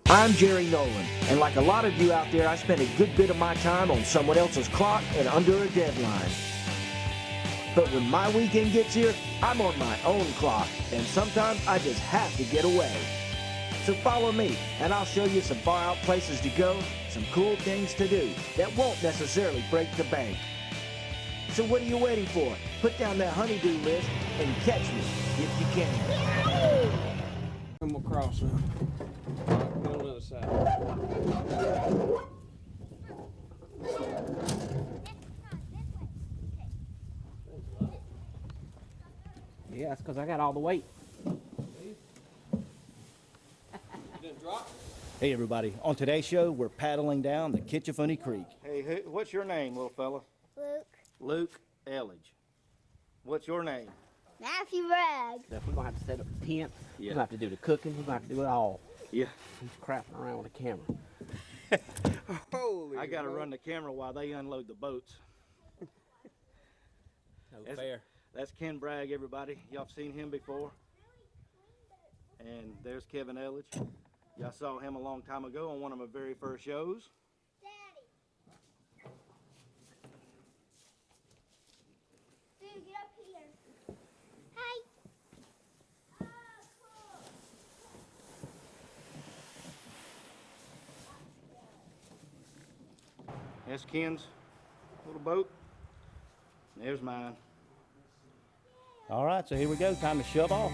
I'm Jerry Nolan, and like a lot of you out there, I spend a good bit of my time on someone else's clock and under a deadline. But when my weekend gets here, I'm on my own clock, and sometimes I just have to get away. So follow me, and I'll show you some far-out places to go, some cool things to do that won't necessarily break the bank. So what are you waiting for? Put down that honey-do list and catch me if you can. Come across now. Go on the other side. Yeah, that's because I got all the weight. Hey everybody, on today's show we're paddling down the Kinchafoonee Creek. Hey, what's your name, little fella? Luke. Luke Elledge. What's your name? Matthew Bragg. So if we're going to have to set up the tent, Yeah. we're going to have to do the cooking, we're going to have to do it all. Yeah. He's crapping around with a camera. Holy I gotta run the camera while they unload the boats. No fair. That's Ken Bragg, everybody. Y'all seen him before? And there's Kevin Elledge. Y'all saw him a long time ago on one of my very first shows. Daddy. Dude, get up here. Hi. Oh, cool. That's Ken's little boat. There's mine. All right, so here we go. Time to shove off.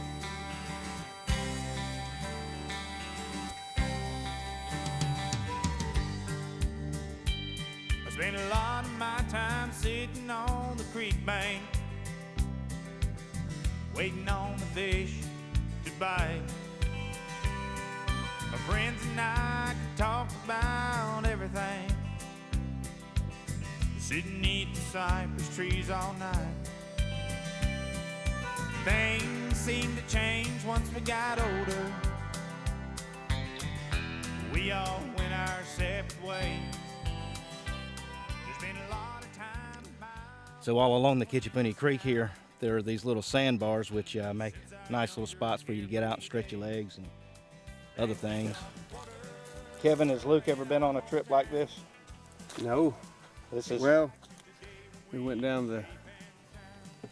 I spend a lot of my time sitting on the creek bank, waiting on the fish to bite. My friends and I could talk about everything, sitting neath the cypress trees all night. Things seemed to change once we got older. We all went our separate ways. There's been a lot of time about. So all along the Kinchafoonee Creek here, there are these little sandbars which make nice little spots for you to get out and stretch your legs and other things. Kevin, has Luke ever been on a trip like this? No. This is Well, we went down the,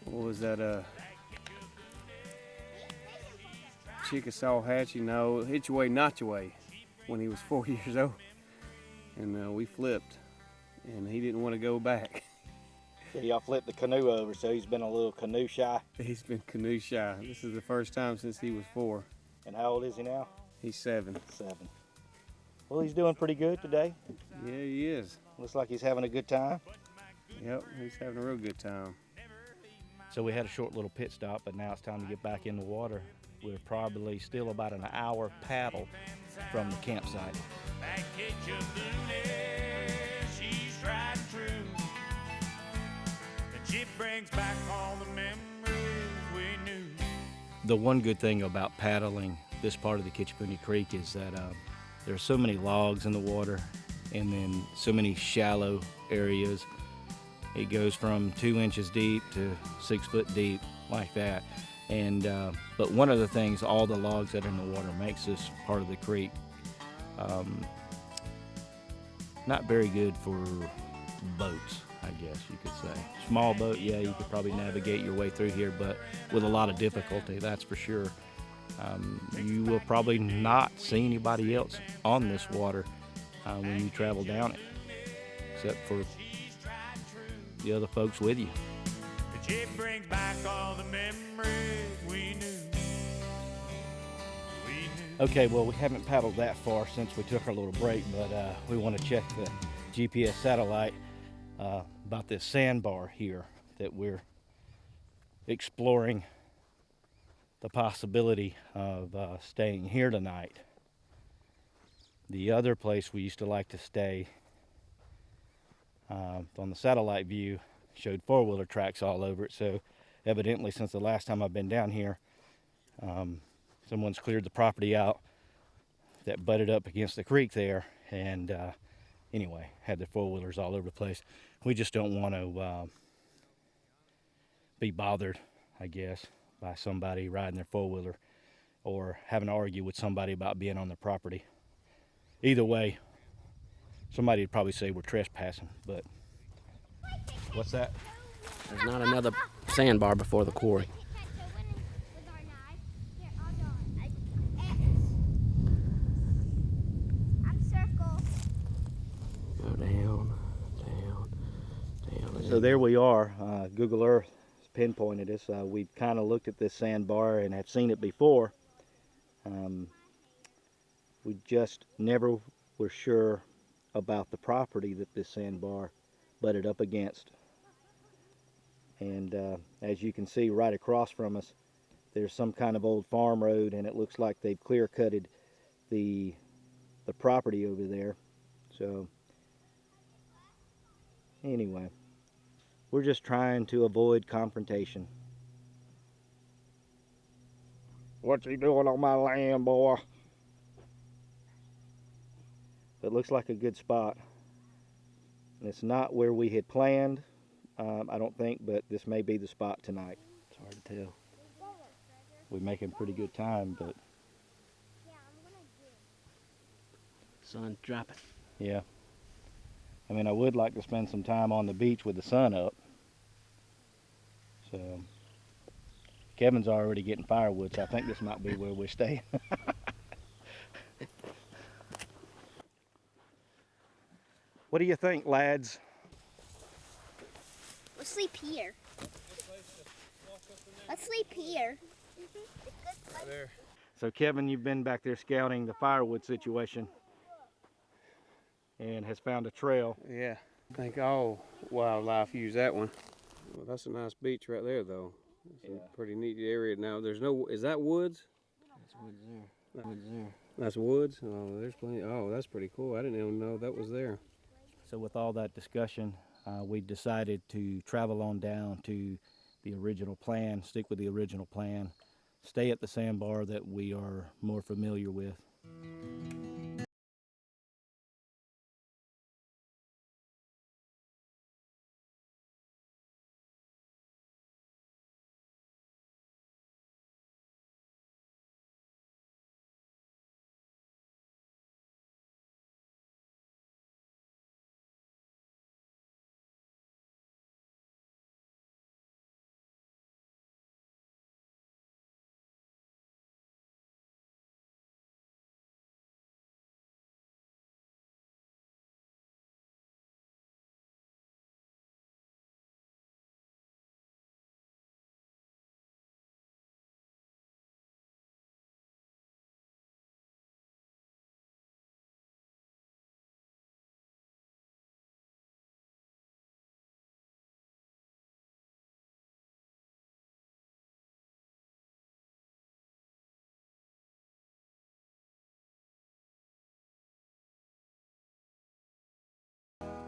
what was that, Chickasaw Hatchie, no, Hitch Your Way, Not Your Way, when he was 4 years old. And we flipped, and he didn't want to go back. Yeah, y'all flipped the canoe over, so he's been a little canoe shy. He's been canoe shy. This is the first time since he was 4. And how old is he now? He's 7. 7. Well, he's doing pretty good today. Yeah, he is. Looks like he's having a good time. Yep, he's having a real good time. So we had a short little pit stop, but now it's time to get back in the water. We're probably still about an hour paddle from the campsite. That Kinchafoonee, she's tried and true. And she brings back all the memories we knew. The one good thing about paddling this part of the Kinchafoonee Creek is that there are so many logs in the water and then so many shallow areas. It goes from 2 inches deep to 6 foot deep, like that. And but one of the things, all the logs that are in the water makes this part of the creek not very good for boats, I guess you could say. Small boat, yeah, you could probably navigate your way through here, but with a lot of difficulty, that's for sure. You will probably not see anybody else on this water when you travel down it, except for the other folks with you. She brings back all the memories we knew. Okay, well, we haven't paddled that far since we took our little break, but we want to check the GPS satellite about this sandbar here that we're exploring the possibility of staying here tonight. The other place we used to like to stay on the satellite view showed four-wheeler tracks all over it, so evidently since the last time I've been down here, someone's cleared the property out that butted up against the creek there, and anyway, had their four-wheelers all over the place. We just don't want to be bothered, I guess, by somebody riding their four-wheeler or having to argue with somebody about being on their property. either way, somebody would probably say we're trespassing, but what's that? There's not another sandbar before the quarry. I'm circle. Go down, down, down. So there we are. Google Earth has pinpointed us. We kind of looked at this sandbar and have seen it before. We just never were sure about the property that this sandbar butted up against. And as you can see right across from us, there's some kind of old farm road, and it looks like they've clear-cutted the property over there. So anyway, we're just trying to avoid confrontation. What you doing on my land, boy? It looks like a good spot. And it's not where we had planned, I don't think, but this may be the spot tonight. It's hard to tell. We're making pretty good time, but Sun's dropping. yeah. I mean, I would like to spend some time on the beach with the sun up. So Kevin's already getting firewood, so I think this might be where we're staying. What do you think, lads? We'll sleep here. Let's sleep here. There. So Kevin, you've been back there scouting the firewood situation and has found a trail. Yeah. I think all wildlife use that one. Well, that's a nice beach right there, though. It's a pretty neat area. Now, there's no. Is that woods? That's woods there. Woods there. That's woods. Oh, there's plenty. Oh, that's pretty cool. I didn't even know that was there. So with all that discussion, we decided to travel on down to the original plan, stick with the original plan, stay at the sandbar that we are more familiar with.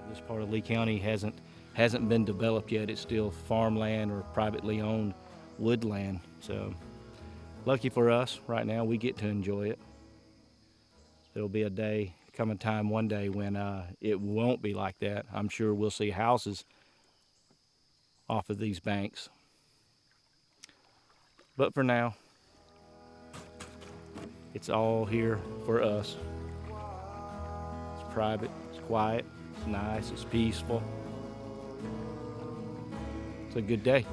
This part of Lee County hasn't been developed yet. It's still farmland or privately owned woodland. So lucky for us right now, we get to enjoy it. There'll be a day, come a time one day when it won't be like that. I'm sure we'll see houses off of these banks. But for now, it's all here for us. It's private, it's quiet. It's nice, it's peaceful. It's a good day.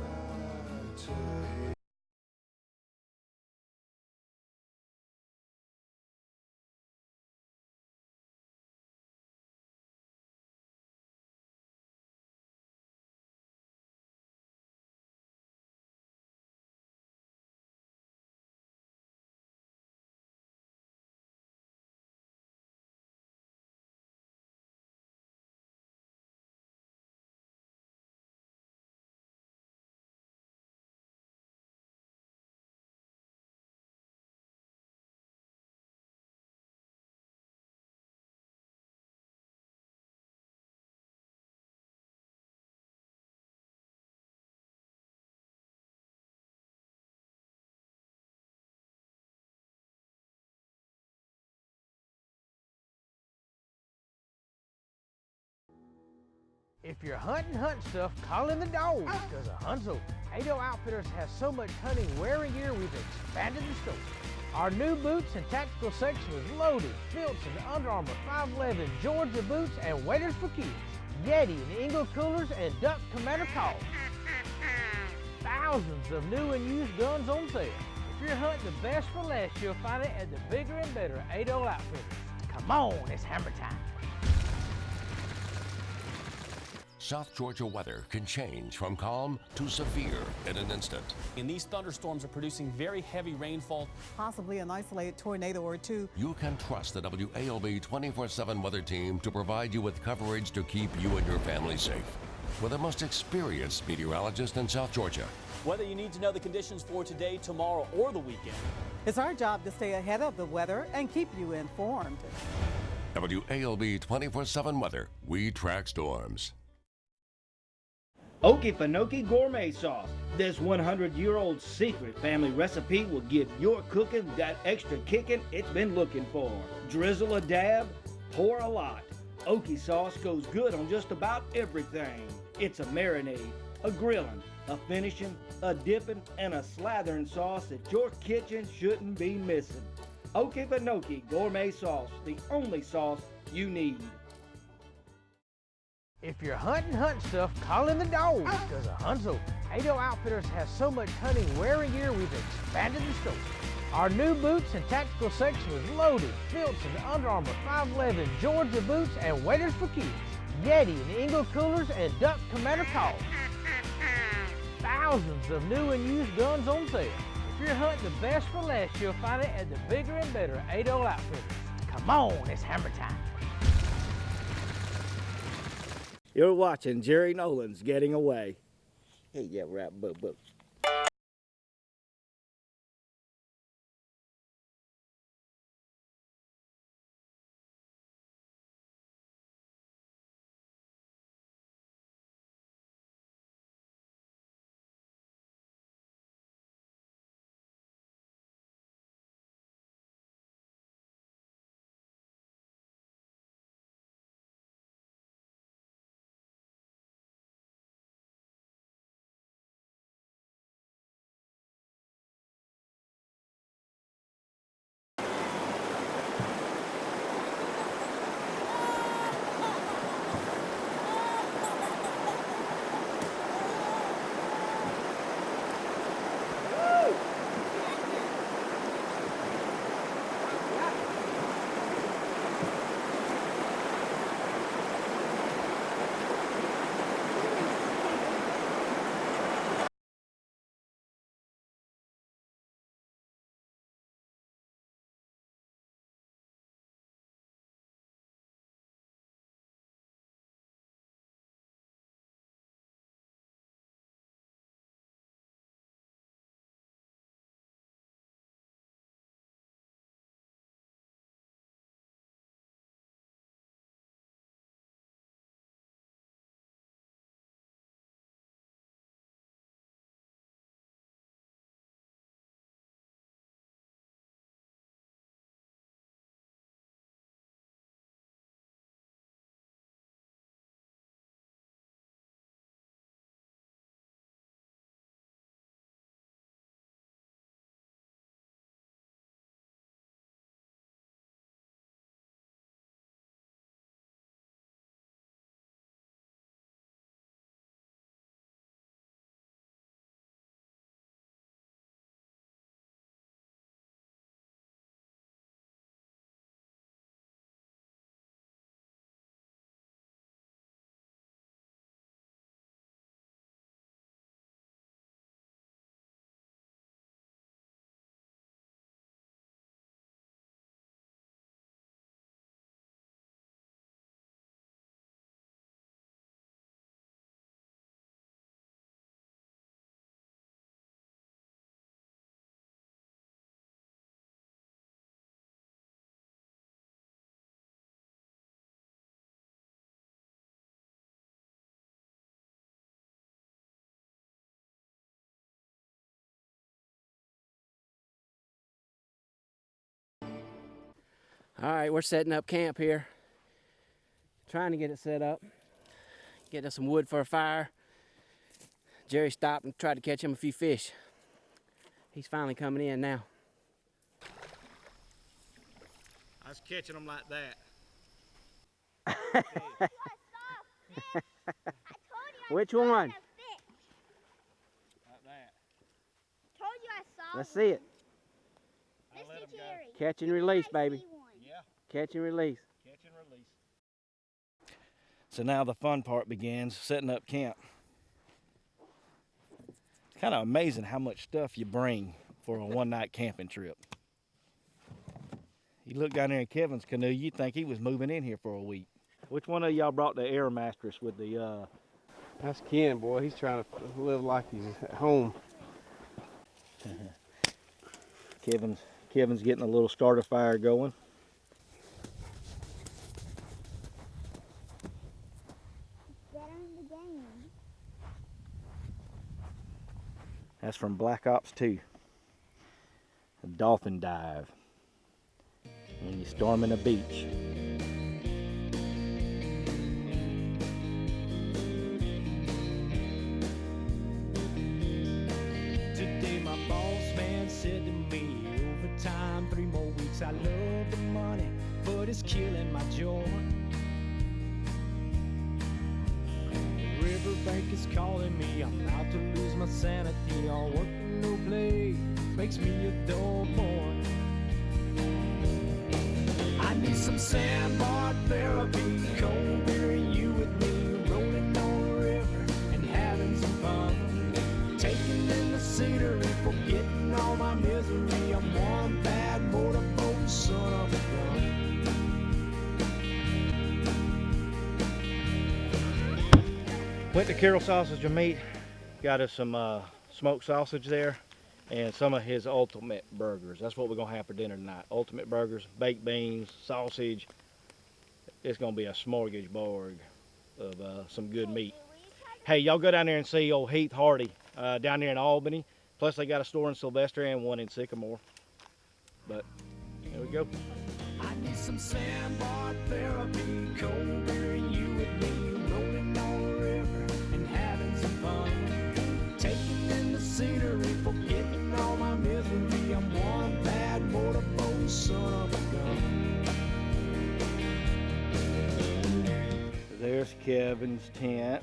If you're hunting stuff, call in the dogs, because a hunt's open. Ado Outfitters has so much hunting wearing gear, we've expanded the store. Our new boots and tactical section is loaded. Filts and Under Armour 511 Georgia boots and waders for kids. Yeti and Eagle coolers and Duck Commander calls. Thousands of new and used guns on sale. If you're hunting the best for less, you'll find it at the bigger and better 80 Outfitters. Come on, it's hammer time. South Georgia weather can change from calm to severe in an instant. And these thunderstorms are producing very heavy rainfall. Possibly an isolated tornado or two. You can trust the WALB 24/7 weather team to provide you with coverage to keep you and your family safe. We're the most experienced meteorologist in South Georgia. Whether you need to know the conditions for today, tomorrow, or the weekend. It's our job to stay ahead of the weather and keep you informed. WALB 24/7 weather. We track storms. Okefenokee Gourmet Sauce. This 100-year-old secret family recipe will give your cooking that extra kicking it's been looking for. Drizzle a dab, pour a lot. Okie sauce goes good on just about everything. It's a marinade, a grilling, a finishing, a dipping, and a slathering sauce that your kitchen shouldn't be missing. Okefenokee Gourmet Sauce, the only sauce you need. If you're hunting stuff, call in the dog because the hunt's open. 80 Outfitters has so much hunting wearing gear, we've expanded the store. Our new boots and tactical section is loaded. Filts and Under Armour 511 Georgia boots and waders for kids. Yeti and Eagle coolers and Duck Commander calls. Thousands of new and used guns on sale. If you're hunting the best for less, you'll find it at the bigger and better 80 Outfitters. Come on, it's hammer time. You're watching Jerry Nolan's Getting Away. Hey, yeah, rap, book. All right, we're setting up camp here. Trying to get it set up. Get us some wood for a fire. Jerry stopped and tried to catch him a few fish. He's finally coming in now. I was catching them like that. Which one? Like that. Told you I saw Let's see it. Mr. Jerry. Catch and release, baby. Yeah. Catch and release. Catch and release. So now the fun part begins, setting up camp. It's kind of amazing how much stuff you bring for a one-night camping trip. You look down there in Kevin's canoe, you'd think he was moving in here for a week. Which one of y'all brought the air mattress with the That's Ken, boy. He's trying to live like he's at home. Kevin's getting a little starter fire going. Get on the game. That's from Black Ops 2. A dolphin dive. When you're storming a beach. Today my boss man said to me, overtime, 3 more weeks. I love the money, but it's killing my joy. Riverbank is calling me, I'm out to lose my sanity. All work and no play makes me a dull boy. I need some sandbar therapy, cold beer and you with me, rolling on the river and having some fun. Taking in the scenery, forgetting all my misery. I'm one bad motorboat son of a gun. Went to Carroll Sausage and Meat, got us some smoked sausage there and some of his ultimate burgers. That's what we're gonna have for dinner tonight. Ultimate burgers, baked beans, sausage. It's gonna be a smorgasbord of some good meat. Hey, y'all go down there and see old Heath Hardy down there in Albany. Plus they got a store in Sylvester and one in Sycamore. But there we go. I need some sandbar therapy, cold beer and you with me, rolling on the river and having some fun. Taking in the scenery, forgetting all my misery. I'm one bad motorboat son of a gun. There's Kevin's tent.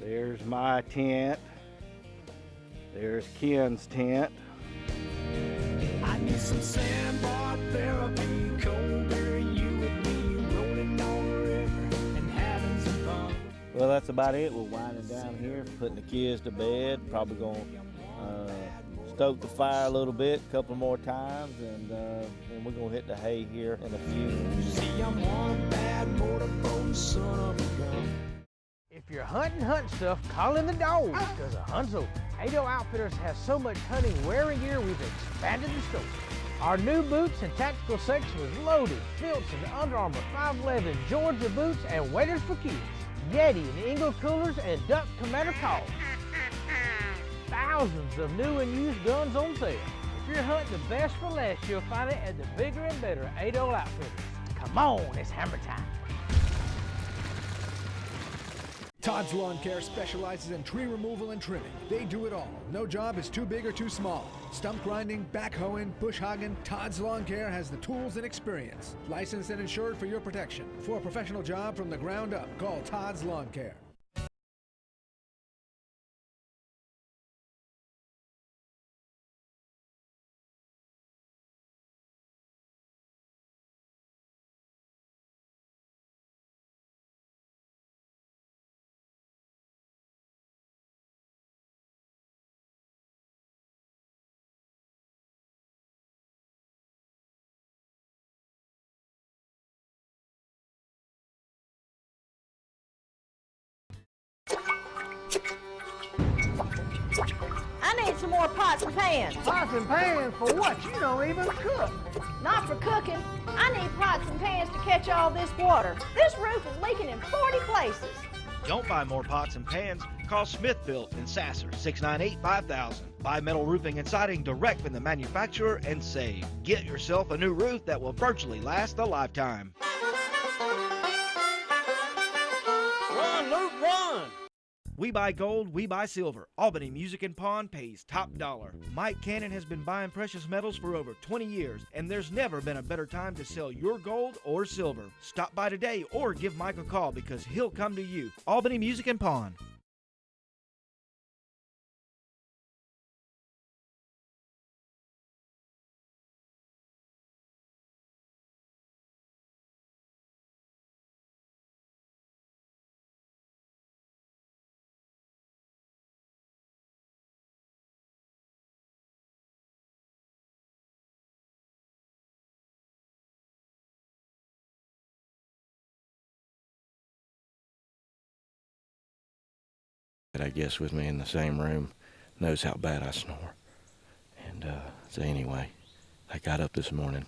There's my tent. There's Ken's tent. I need some sandbar therapy, cold beer and you with me, rolling on the river and having some fun. Well, that's about it. We're winding down here, putting the kids to bed. Probably gonna stoke the fire a little bit, a couple more times, and then we're gonna hit the hay here in a few. See, I'm one bad motorboat son of a gun. If you're hunting stuff, call in the dogs, because Hunzo Ado Outfitters has so much hunting wearing gear we've expanded the scope. Our new boots and tactical section is loaded, Phillips and Under Armour 511 Georgia boots and waders for kids, Yeti and Eagle coolers and Duck Commander calls. Thousands of new and used guns on sale. If you're hunting the best for less, you'll find it at the bigger and better Ado Outfitters. Come on, it's hammer time. Todd's Lawn Care specializes in tree removal and trimming. They do it all. No job is too big or too small. Stump grinding, backhoeing, bush hogging, Todd's Lawn Care has the tools and experience. Licensed and insured for your protection. For a professional job from the ground up, call Todd's Lawn Care. I need some more pots and pans. Pots and pans for what? You don't even cook. Not for cooking. I need pots and pans to catch all this water. This roof is leaking in 40 places. Don't buy more pots and pans. Call Smith Built in Sasser, 698-5000. Buy metal roofing and siding direct from the manufacturer and save. Get yourself a new roof that will virtually last a lifetime. Run, Luke, run! We buy gold, we buy silver. Albany Music and Pawn pays top dollar. Mike Cannon has been buying precious metals for over 20 years, and there's never been a better time to sell your gold or silver. Stop by today or give Mike a call because he'll come to you. Albany Music and Pawn. I guess with me in the same room knows how bad I snore. And so anyway, I got up this morning.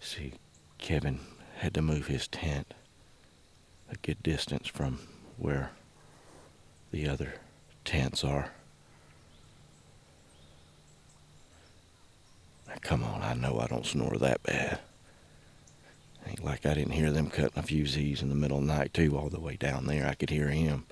See, Kevin had to move his tent a good distance from where the other tents are. Now, come on, I know I don't snore that bad. Ain't like I didn't hear them cutting a few Z's in the middle of the night too, all the way down there. I could hear him.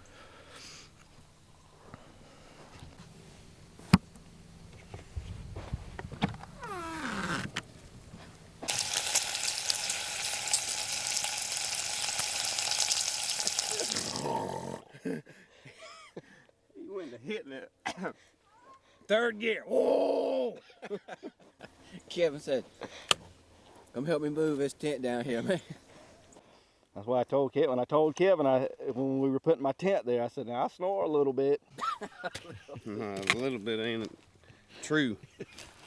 You went to hitting it. Third gear. Whoa! Kevin said, come help me move this tent down here, man. That's why I told Kevin. When I told Kevin, when we were putting my tent there, I said, now I snore a little bit. A little bit ain't true.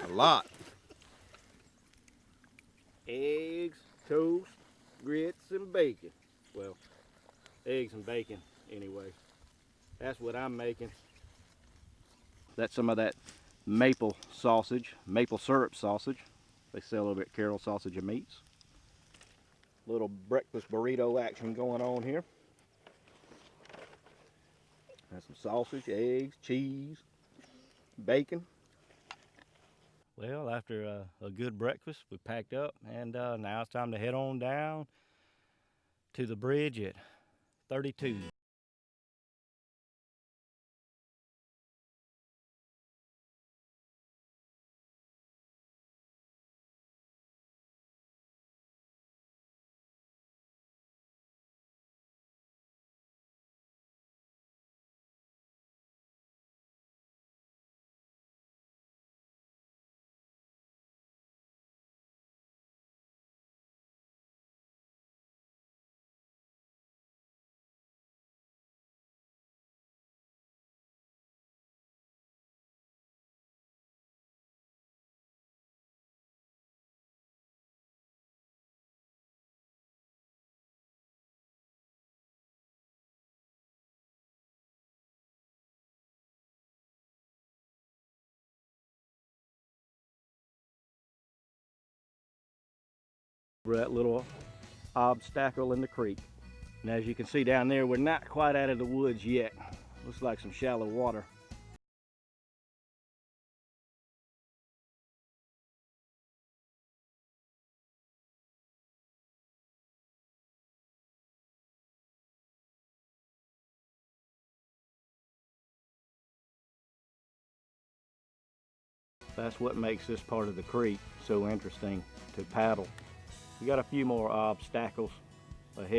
A lot. Eggs, toast, grits, and bacon. Well, eggs and bacon anyway. That's what I'm making. That's some of that maple sausage, maple syrup sausage. They sell over at Carroll Sausage and Meats. Little breakfast burrito action going on here. That's some sausage, eggs, cheese, bacon. Well, after a good breakfast, we packed up, and now it's time to head on down to the bridge at 32. We're at little obstacle in the creek. And as you can see down there, we're not quite out of the woods yet. Looks like some shallow water. That's what makes this part of the creek so interesting to paddle. We got a few more obstacles ahead.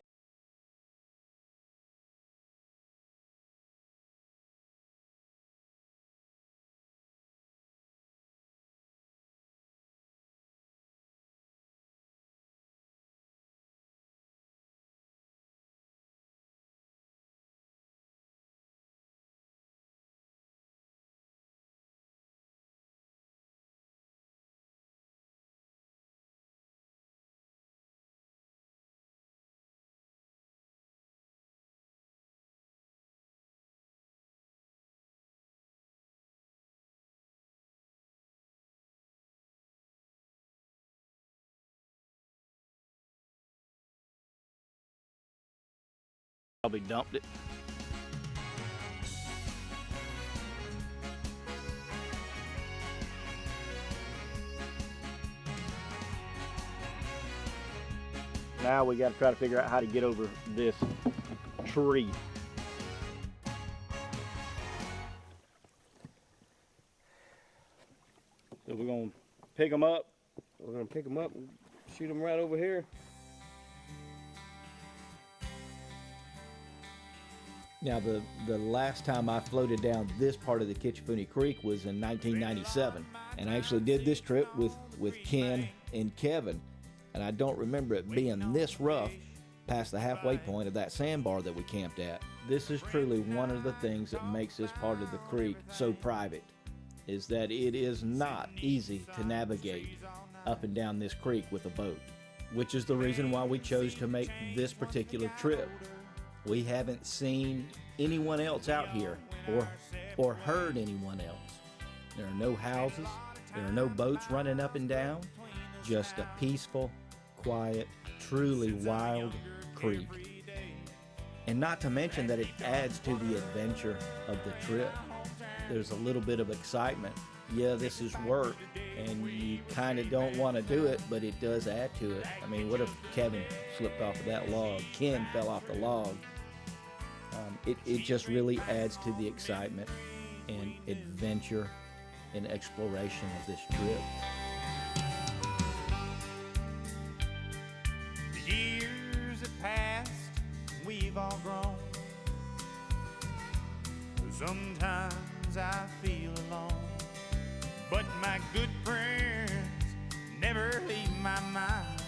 Probably dumped it. Now we got to try to figure out how to get over this tree. pick them up. We're gonna pick them up and shoot them right over here. Now, the last time I floated down this part of the Kinchafoonee Creek was in 1997, and I actually did this trip with Ken and Kevin, and I don't remember it being this rough past the halfway point of that sandbar that we camped at. This is truly one of the things that makes this part of the creek so private, is that it is not easy to navigate up and down this creek with a boat, which is the reason why we chose to make this particular trip. We haven't seen anyone else out here or heard anyone else. There are no houses, there are no boats running up and down, just a peaceful, quiet, truly wild creek. And not to mention that it adds to the adventure of the trip. There's a little bit of excitement. Yeah, this is work, and you kind of don't want to do it, but it does add to it. I mean, what if Kevin slipped off of that log? Ken fell off the log. It just really adds to the excitement and adventure and exploration of this trip. The years have passed, we've all grown. Sometimes I feel alone, but my good friends never leave my mind.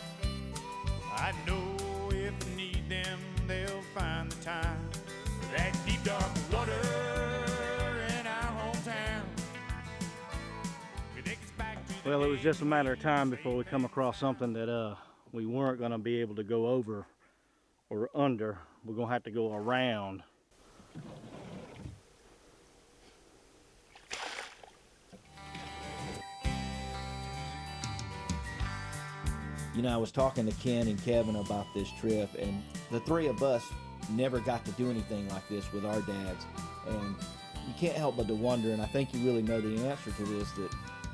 I know if I need them, they'll find the time. That deep dark water in our hometown. Well, it was just a matter of time before we come across something that we weren't going to be able to go over or under. We're going to have to go around. You know, I was talking to Ken and Kevin about this trip, and the three of us never got to do anything like this with our dads. And you can't help but to wonder, and I think you really know the answer to this,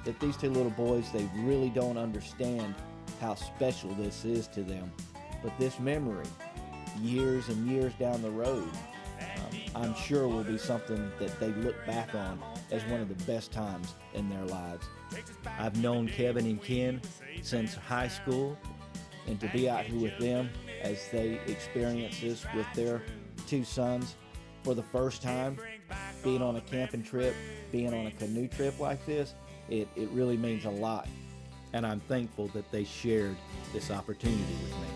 that these two little boys, they really don't understand how special this is to them. But this memory, years and years down the road, I'm sure will be something that they look back on as one of the best times in their lives. I've known Kevin and Ken since high school, and to be out here with them as they experience this with their two sons for the first time, being on a camping trip, being on a canoe trip like this, it really means a lot. And I'm thankful that they shared this opportunity with me.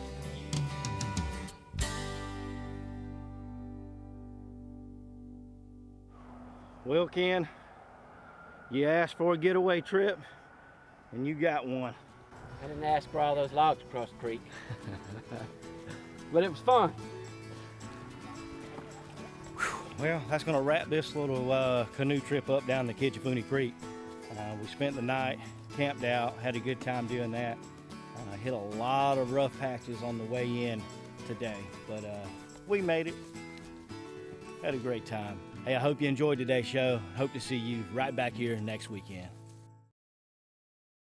Well, Ken, you asked for a getaway trip, and you got one. I didn't ask for all those logs across the creek. But it was fun. Well, that's going to wrap this little canoe trip up down the Kinchafoonee Creek. We spent the night, camped out, had a good time doing that. Hit a lot of rough patches on the way in today, but we made it. Had a great time. Hey, I hope you enjoyed today's show. Hope to see you right back here next weekend.